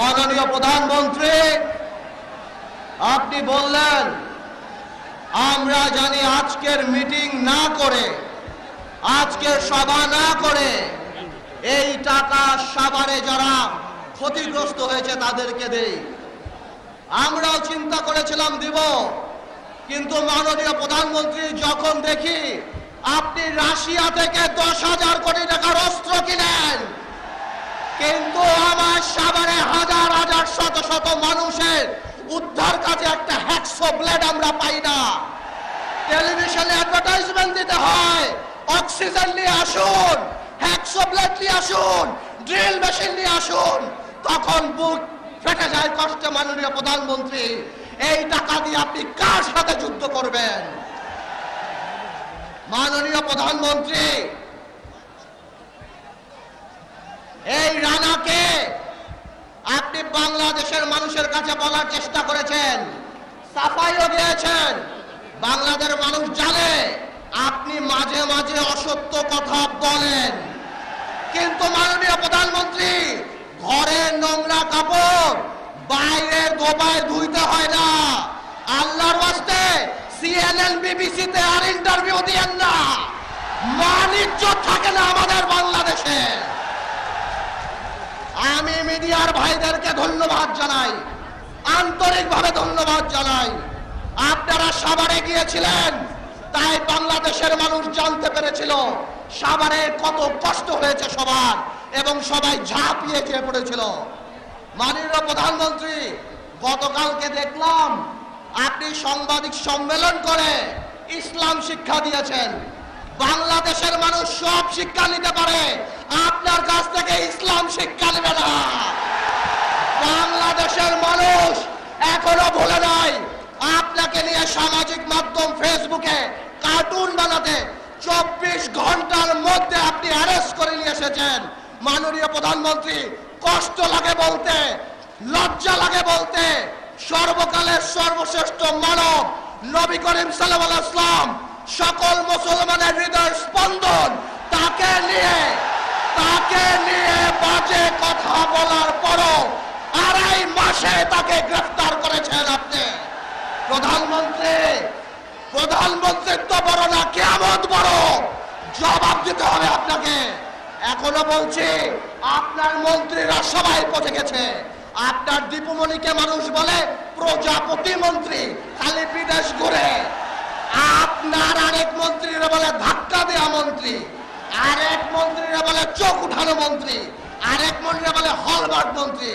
মাননীয় প্রধানমন্ত্রী, আপনি বললেন আমরা জানি আজকের মিটিং না করে, আজকের সভা না করে এই টাকা সাভারে যারা ক্ষতিগ্রস্ত হয়েছে তাদেরকে দেই। আমরাও চিন্তা করেছিলাম দিব, কিন্তু মাননীয় প্রধানমন্ত্রী যখন দেখি আপনি রাশিয়া থেকে 10,000 কোটি টাকার অস্ত্র কিনেন, কিন্তু আমার সাভারে হাজার হাজার শত শত মানুষের উদ্ধার কাজে একটা হ্যাকসো ব্লেড আমরা পাই না। টেলিভিশনে অ্যাডভার্টাইজমেন্ট দিতে হয়, অক্সিজেন নিয়ে আসুন, হ্যাকসো ব্লেড নিয়ে আসুন, ড্রিল মেশিন নিয়ে আসুন, তখন বুক ফেটে যায় কষ্টে। মাননীয় প্রধানমন্ত্রী, এই টাকা দিয়ে আপনি কার সাথে যুদ্ধ করবেন? মাননীয় প্রধানমন্ত্রী, এই রানাকে আপনি বাংলাদেশের মানুষের কাছে বলার চেষ্টা করেছেন, সাফাইও দিয়েছেন। বাংলাদেশের মানুষ জানে আপনি মাঝে মাঝে অসত্য কথা বলেন, কিন্তু মাননীয় প্রধানমন্ত্রী, ঘরের নোংরা কাপড় বাইরে ধোবায় ধুইতে হয় না। আল্লাহর ওয়াস্তে CNN BBC-তে আর ইন্টারভিউ দিয়েন না। মান ইজ্জত থাকে না আমাদের বাংলাদেশে। আমি মিডিয়ার ভাইদেরকে ধন্যবাদ জানাই, আন্তরিকভাবে ধন্যবাদ জানাই। আপনারা সাভারে গিয়েছিলেন, তাই বাংলাদেশের মানুষ জানতে পেরেছিল সাভারে কত কষ্ট হয়েছে সবার, এবং সবাই ঝাঁপিয়ে চেয়ে পড়েছিল। মাননীয় প্রধানমন্ত্রী, গতকালকে দেখলাম আপনি সাংবাদিক সম্মেলন করে ইসলাম শিক্ষা দিয়েছেন। বাংলাদেশের মানুষ সব শিক্ষা নিতে পারে, আপনার কাছ থেকে ইসলাম শিক্ষা নেবে না। বাংলাদেশের মানুষ এখনো ভুলে নাই আপনাকে নিয়ে সামাজিক মাধ্যম ফেসবুকে কার্টুন বানাতে 24 ঘন্টার মধ্যে আপনি অ্যারেস্ট করে নিয়ে এসেছেন। মাননীয় প্রধানমন্ত্রী, কষ্ট লাগে বলতে, লজ্জা লাগে বলতে, সর্বকালের সর্বশ্রেষ্ঠ মানব নবী করিম সাল্লাল্লাহু আলাইহি ওয়াসাল্লাম, সকল মুসলমানের হৃদয়ের স্পন্দন, তাকে নিয়ে বাজে কথা বলার পরও 2.5 মাসে তাকে গ্রেফতার করেছেন আপনি। প্রধানমন্ত্রিত্ব বড় না, কিয়ামত বড়, জবাব দিতে হবে আপনাকে। এখনো বলছি, আপনার মন্ত্রীরা সবাই পচে গেছে। আপনার দীপুমণিকে মানুষ বলে প্রজাপতি মন্ত্রী, খালি বিদেশ ঘুরে। আপনার আরেক মন্ত্রীরা বলে ধাক্কা দেওয়া মন্ত্রী, আরেক মন্ত্রীরা বলে চোখ উঠানো মন্ত্রী, আরেক মন্ত্রীরা বলে হলমার্ক মন্ত্রী।